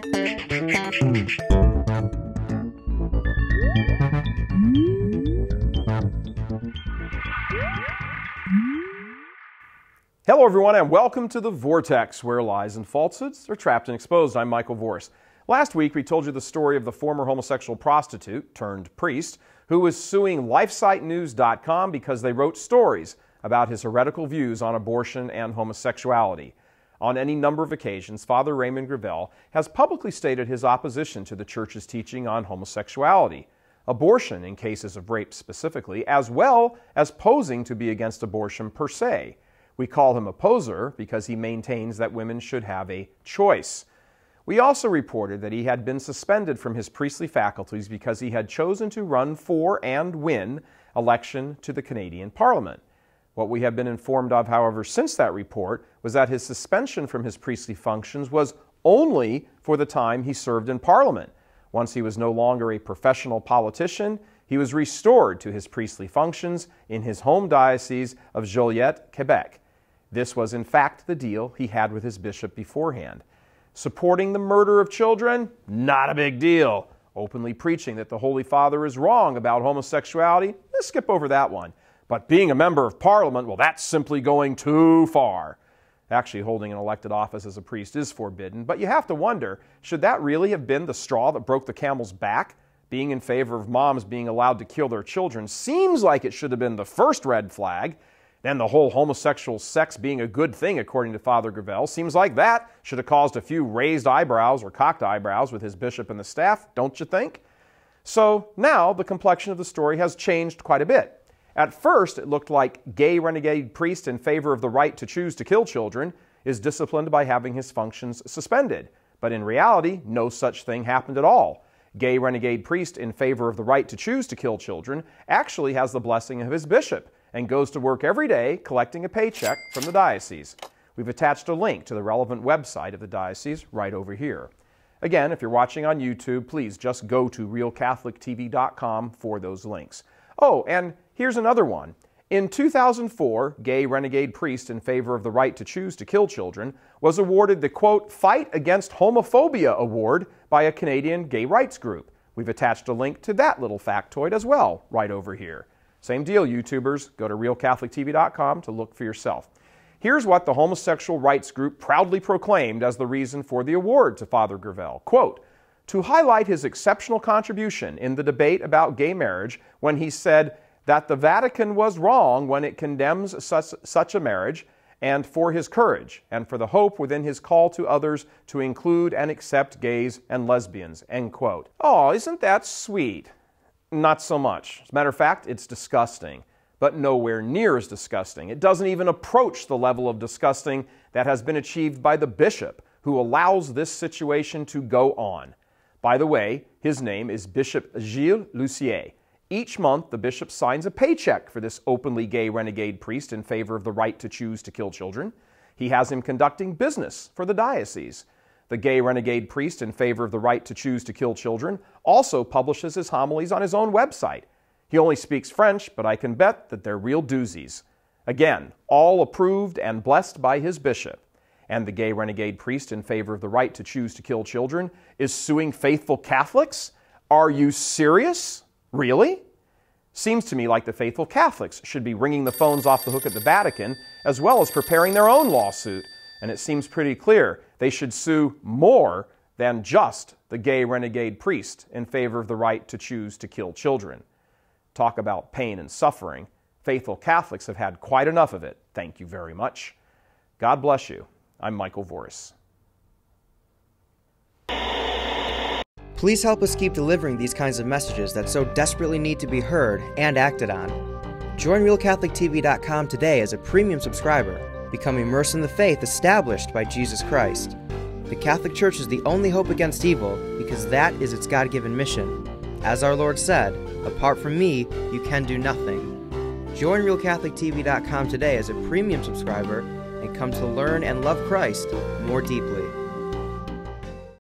Hello everyone and welcome to The Vortex, where lies and falsehoods are trapped and exposed. I'm Michael Vorse. Last week we told you the story of the former homosexual prostitute turned priest who was suing LifeSiteNews.com because they wrote stories about his heretical views on abortion and homosexuality. On any number of occasions, Father Raymond Gravel has publicly stated his opposition to the Church's teaching on homosexuality, abortion in cases of rape specifically, as well as posing to be against abortion per se. We call him a poser because he maintains that women should have a choice. We also reported that he had been suspended from his priestly faculties because he had chosen to run for and win election to the Canadian Parliament. What we have been informed of, however, since that report was that his suspension from his priestly functions was only for the time he served in Parliament. Once he was no longer a professional politician, he was restored to his priestly functions in his home diocese of Joliette, Quebec. This was in fact the deal he had with his bishop beforehand. Supporting the murder of children? Not a big deal. Openly preaching that the Holy Father is wrong about homosexuality? Let's skip over that one. But being a member of Parliament, well, that's simply going too far. Actually, holding an elected office as a priest is forbidden, but you have to wonder, should that really have been the straw that broke the camel's back? Being in favor of moms being allowed to kill their children seems like it should have been the first red flag. Then the whole homosexual sex being a good thing, according to Father Gravel, seems like that should have caused a few raised eyebrows or cocked eyebrows with his bishop and the staff, don't you think? So now the complexion of the story has changed quite a bit. At first, it looked like gay renegade priest in favor of the right to choose to kill children is disciplined by having his functions suspended. But in reality, no such thing happened at all. Gay renegade priest in favor of the right to choose to kill children actually has the blessing of his bishop and goes to work every day collecting a paycheck from the diocese. We've attached a link to the relevant website of the diocese right over here. Again, if you're watching on YouTube, please just go to realcatholictv.com for those links. Oh, and here's another one. In 2004, gay renegade priest in favor of the right to choose to kill children was awarded the, quote, Fight Against Homophobia Award by a Canadian gay rights group. We've attached a link to that little factoid as well right over here. Same deal, YouTubers. Go to realcatholictv.com to look for yourself. Here's what the homosexual rights group proudly proclaimed as the reason for the award to Father Gravel. Quote, to highlight his exceptional contribution in the debate about gay marriage when he said that the Vatican was wrong when it condemns such a marriage, and for his courage, and for the hope within his call to others to include and accept gays and lesbians, end quote. Oh, isn't that sweet? Not so much. As a matter of fact, it's disgusting, but nowhere near as disgusting. It doesn't even approach the level of disgusting that has been achieved by the bishop who allows this situation to go on. By the way, his name is Bishop Gilles Lucier. Each month, the bishop signs a paycheck for this openly gay renegade priest in favor of the right to choose to kill children. He has him conducting business for the diocese. The gay renegade priest in favor of the right to choose to kill children also publishes his homilies on his own website. He only speaks French, but I can bet that they're real doozies. Again, all approved and blessed by his bishop. And the gay renegade priest in favor of the right to choose to kill children is suing faithful Catholics? Are you serious? Really? Seems to me like the faithful Catholics should be ringing the phones off the hook at the Vatican, as well as preparing their own lawsuit. And it seems pretty clear they should sue more than just the gay renegade priest in favor of the right to choose to kill children. Talk about pain and suffering. Faithful Catholics have had quite enough of it. Thank you very much. God bless you. I'm Michael Vorse. Please help us keep delivering these kinds of messages that so desperately need to be heard and acted on. Join RealCatholicTV.com today as a premium subscriber. Become immersed in the faith established by Jesus Christ. The Catholic Church is the only hope against evil because that is its God-given mission. As our Lord said, apart from me, you can do nothing. Join RealCatholicTV.com today as a premium subscriber and come to learn and love Christ more deeply.